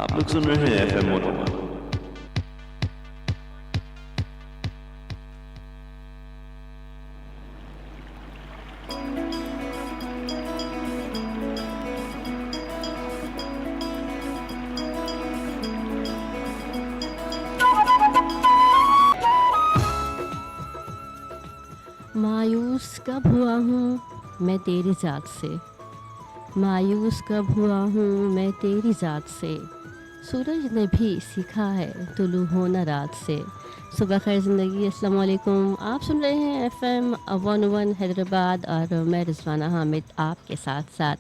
आप लोग सुन रहे हैं FM 101। मायूस कब हुआ हूँ मैं तेरी ज़ात से, मायूस कब हुआ हूँ मैं तेरी ज़ात से, सूरज ने भी सीखा है तुलू होना रात से। सुबह खैर ज़िंदगी, अस्सलाम वालेकुम। आप सुन रहे हैं FM 101 हैदराबाद और मैं रिजवाना हामिद आपके साथ साथ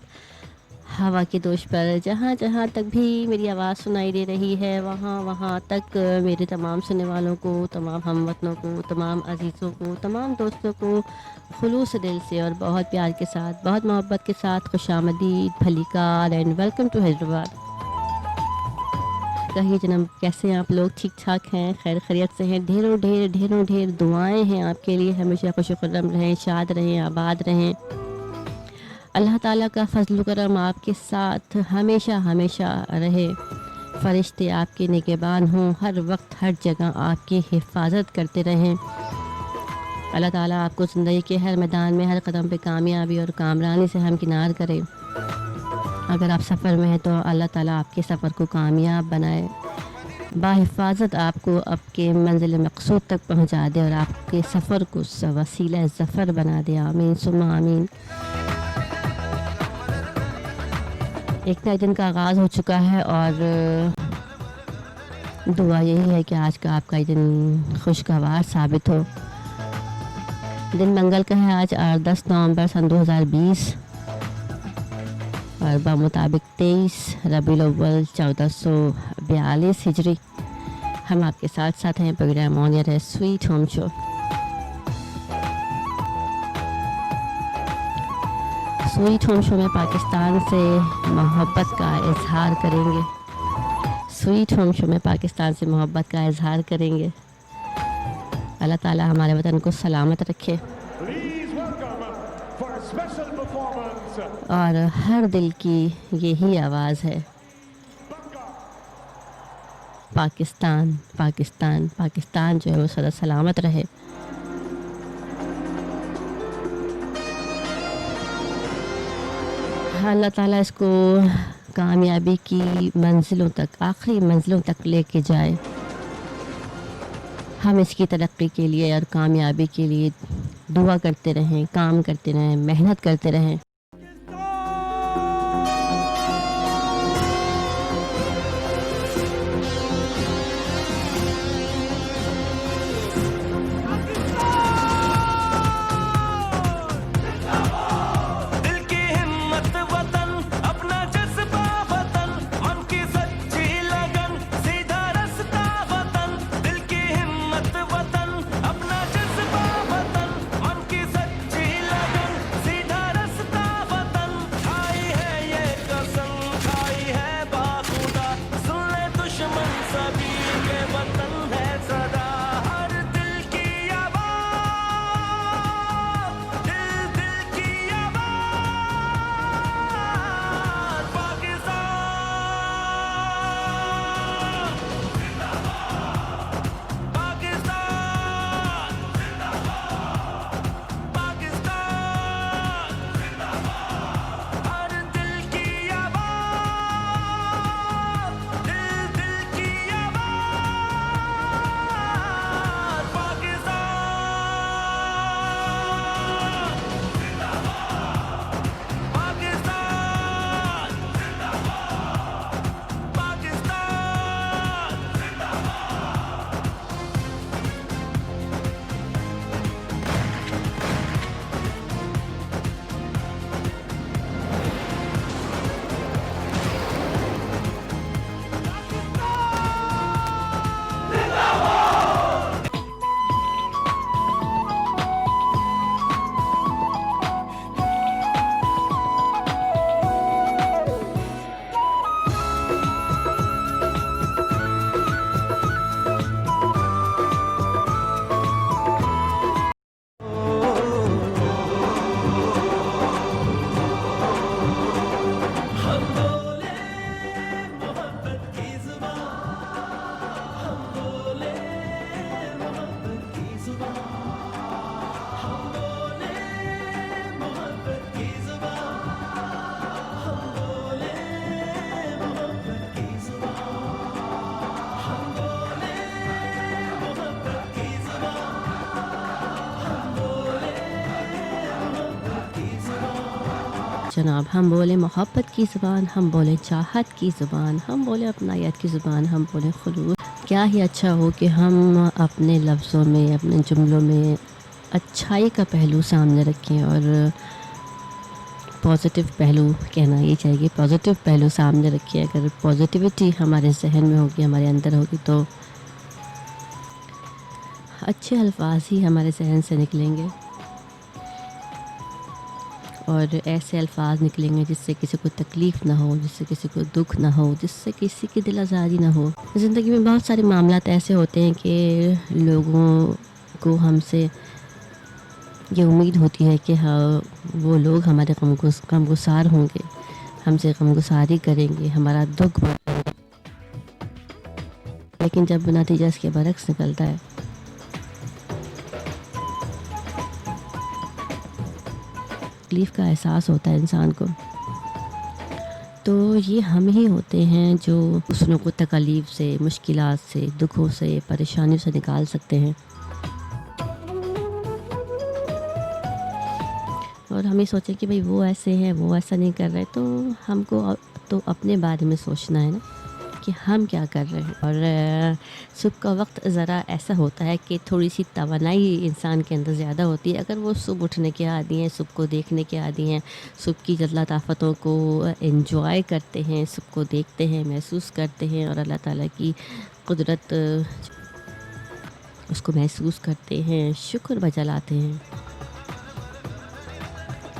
हवा के दोष पर। जहाँ जहाँ तक भी मेरी आवाज़ सुनाई दे रही है वहाँ वहाँ तक मेरे तमाम सुनने वालों को, तमाम हमवतनों को, तमाम अजीज़ों को, तमाम दोस्तों को खुलूस दिल से और बहुत प्यार के साथ, बहुत मोहब्बत के साथ खुशामदीद, भलीकार एंड वेलकम टू हैदराबाद। कहिए जनाब, कैसे हैं आप लोग? ठीक ठाक हैं, खैर खैरियत से हैं? ढेरों ढेर दुआएं हैं आपके लिए। हमेशा खुश खुर्रम रहें, शाद रहें, आबाद रहें। अल्लाह ताला का फजल करम आपके साथ हमेशा हमेशा रहे। फ़रिश्ते आपके निगहबान हों, हर वक्त हर जगह आपकी हिफाजत करते रहें। अल्लाह ताला आपको ज़िंदगी के हर मैदान में, हर कदम पे कामयाबी और कामरानी से हमकिनार करे। अगर आप सफ़र में हैं तो अल्लाह ताला आपके सफ़र को कामयाब बनाए, बाहिफाजत आपको आपके मंजिल मकसूद तक पहुँचा दे और आपके सफ़र को वसीला ज़फ़र बना दे। आमीन सुम्मा आमीन। एक नए दिन का आगाज़ हो चुका है और दुआ यही है कि आज का आपका ये दिन खुशगवार साबित हो। दिन मंगल का है आज, 10 नवंबर सन 2020 और बमुताबिक 23 रबीउल अव्वल 1442 हिजरी। हम आपके साथ साथ हैं प्रोग्राम ऑन एयर है sweet home show. Sweet home show में पाकिस्तान से मोहब्बत का इजहार करेंगे। स्वीट होम शो में पाकिस्तान से मोहब्बत का इजहार करेंगे। अल्लाह ताला हमारे वतन को सलामत रखे और हर दिल की यही आवाज़ है, पाकिस्तान पाकिस्तान पाकिस्तान जो है वो सदा सलामत रहे। अल्लाह ताला इसको कामयाबी की मंजिलों तक, आखिरी मंजिलों तक लेके जाए। हम इसकी तरक्की के लिए और कामयाबी के लिए दुआ करते रहें, काम करते रहें, मेहनत करते रहें। जनाब, हम बोले मोहब्बत की ज़ुबान, हम बोले चाहत की ज़ुबान, हम बोले अपनायत की ज़ुबान, हम बोले खुलूस। क्या ही अच्छा हो कि हम अपने लफ्ज़ों में, अपने जुमलों में अच्छाई का पहलू सामने रखें और पॉजिटिव पहलू कहना ही चाहिए, पॉजिटिव पहलू सामने रखिए। अगर पॉजिटिविटी हमारे जहन में होगी, हमारे अंदर होगी, तो अच्छे अल्फाज ही हमारे जहन से निकलेंगे और ऐसे अल्फाज निकलेंगे जिससे किसी को तकलीफ़ ना हो, जिससे किसी को दुख ना हो, जिससे किसी की दिल आज़ारी ना हो। ज़िंदगी में बहुत सारे मामलात ऐसे होते हैं कि लोगों को हमसे ये उम्मीद होती है कि हाँ, वो लोग हमारे गमगुसार होंगे, हमसे गमगुसारी करेंगे, हमारा दुख बांटेंगे। लेकिन जब नतीजा इसके बरक्स निकलता है, तकलीफ़ का एहसास होता है इंसान को, तो ये हम ही होते हैं जो दूसरों को तकलीफ़ से, मुश्किलात से, दुखों से, परेशानियों से निकाल सकते हैं। और हम ये सोचें कि भाई वो ऐसे हैं, वो ऐसा नहीं कर रहे, तो हमको तो अपने बारे में सोचना है ना कि हम क्या कर रहे हैं। और सुबह का वक्त ज़रा ऐसा होता है कि थोड़ी सी तवानाई इंसान के अंदर ज़्यादा होती है। अगर वो सुबह उठने के आदी हैं, सुबह को देखने के आदी हैं, सुबह की लताफ़तों को एंजॉय करते हैं, सुबह को देखते हैं, महसूस करते हैं और अल्लाह ताला की कुदरत उसको महसूस करते हैं, शुक्र बजा लाते हैं।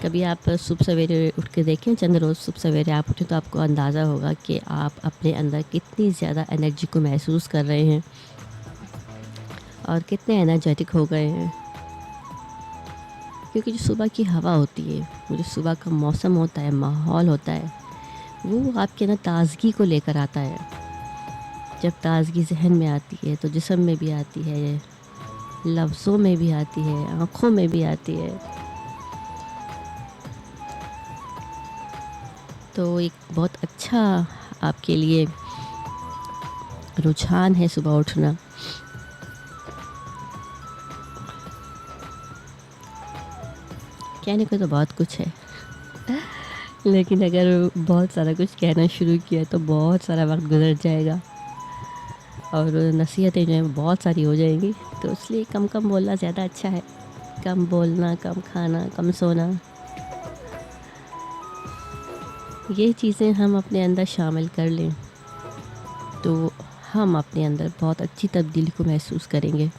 कभी आप सुबह सवेरे उठ के देखें, चंद रोज़ सुबह सवेरे आप उठें तो आपको अंदाज़ा होगा कि आप अपने अंदर कितनी ज़्यादा एनर्जी को महसूस कर रहे हैं और कितने एनर्जेटिक हो गए हैं। क्योंकि जो सुबह की हवा होती है, वो जो सुबह का मौसम होता है, माहौल होता है, वो आपके ना ताज़गी को लेकर आता है। जब ताज़गी ज़हन में आती है तो जिस्म में भी आती है, लफ्ज़ों में भी आती है, आँखों में भी आती है। तो एक बहुत अच्छा आपके लिए रुझान है सुबह उठना। कहने को तो बहुत कुछ है, लेकिन अगर बहुत सारा कुछ कहना शुरू किया तो बहुत सारा वक्त गुजर जाएगा और नसीहतें जो हैं बहुत सारी हो जाएंगी। तो इसलिए कम कम बोलना ज़्यादा अच्छा है। कम बोलना, कम खाना, कम सोना, ये चीज़ें हम अपने अंदर शामिल कर लें तो हम अपने अंदर बहुत अच्छी तब्दीली को महसूस करेंगे।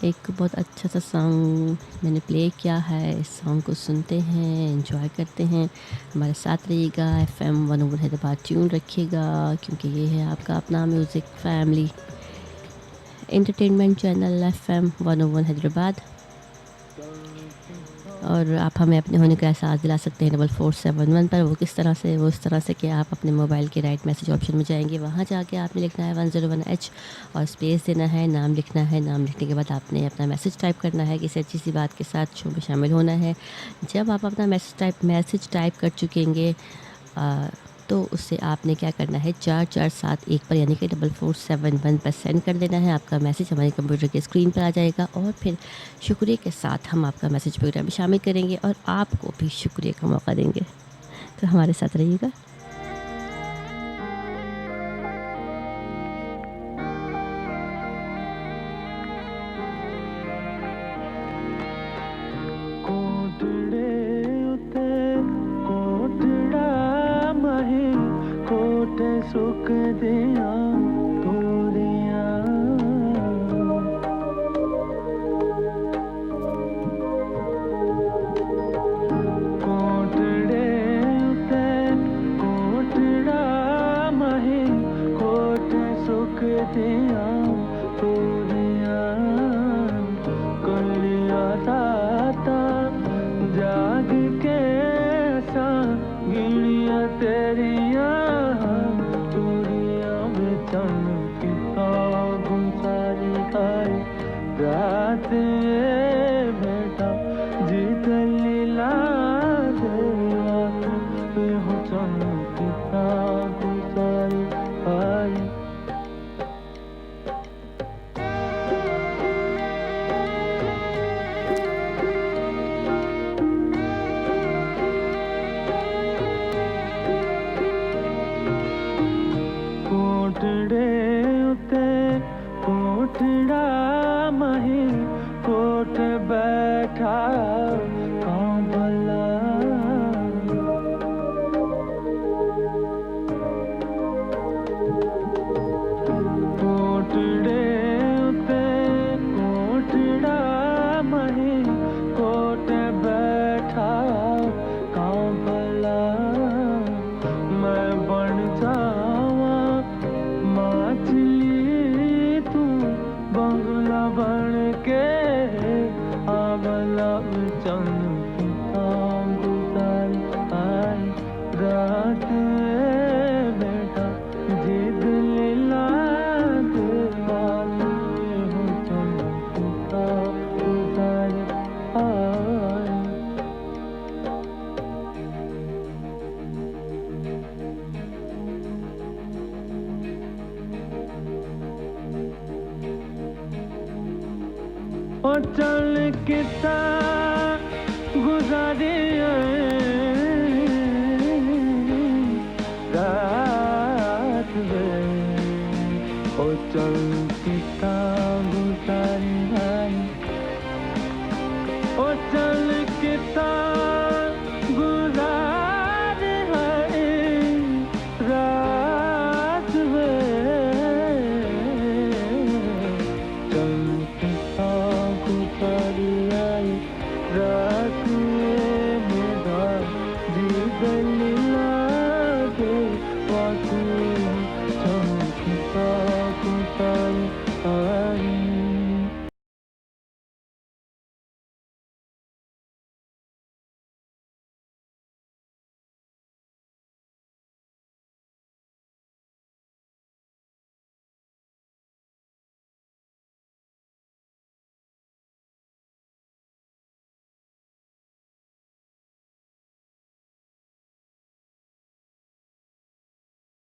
एक बहुत अच्छा सा सॉन्ग मैंने प्ले किया है, इस सॉन्ग को सुनते हैं, एंजॉय करते हैं। हमारे साथ रहिएगा, FM 101 हैदराबाद ट्यून रखिएगा, क्योंकि ये है आपका अपना music family entertainment channel FM 101 Hyderabad. और आप हमें अपने होने का एहसास दिला सकते हैं 4471 पर। वो किस तरह से, वो इस तरह से कि आप अपने मोबाइल के राइट मैसेज ऑप्शन में जाएंगे, वहाँ जाके आपने लिखना है 101H और स्पेस देना है, नाम लिखना है। नाम लिखने के बाद आपने अपना मैसेज टाइप करना है, किसी अच्छी सी बात के साथ शो में शामिल होना है। जब आप अपना मैसेज टाइप कर चुकेंगे तो उससे आपने क्या करना है, 4471 पर यानी कि 4471 पर सेंड कर देना है। आपका मैसेज हमारे कंप्यूटर की स्क्रीन पर आ जाएगा और फिर शुक्रिया के साथ हम आपका मैसेज प्रोग्राम में शामिल करेंगे और आपको भी शुक्रिया का मौका देंगे। तो हमारे साथ रहिएगा। सुख दिया तोड़िया कोटड़े उते कोटड़ा मही कोट सुख दिया तोड़िया कलिया दाता जाग के सा गिलिया तेरिया रात बेटा जीत लीला हो चमकता गुजारी आई उते कोठड़ा मही कोठ बैठा कौन भला कोठड़े उते कोठड़ा मही कोठ बैठा कौन भला मैं बन जावा मछली तू बंगला बन के आवला चंद गुजारी आई रात बेटा जिद लीला गुजारी आई ओ चल किता गुजारी रात वे ओ चल किता गुजारी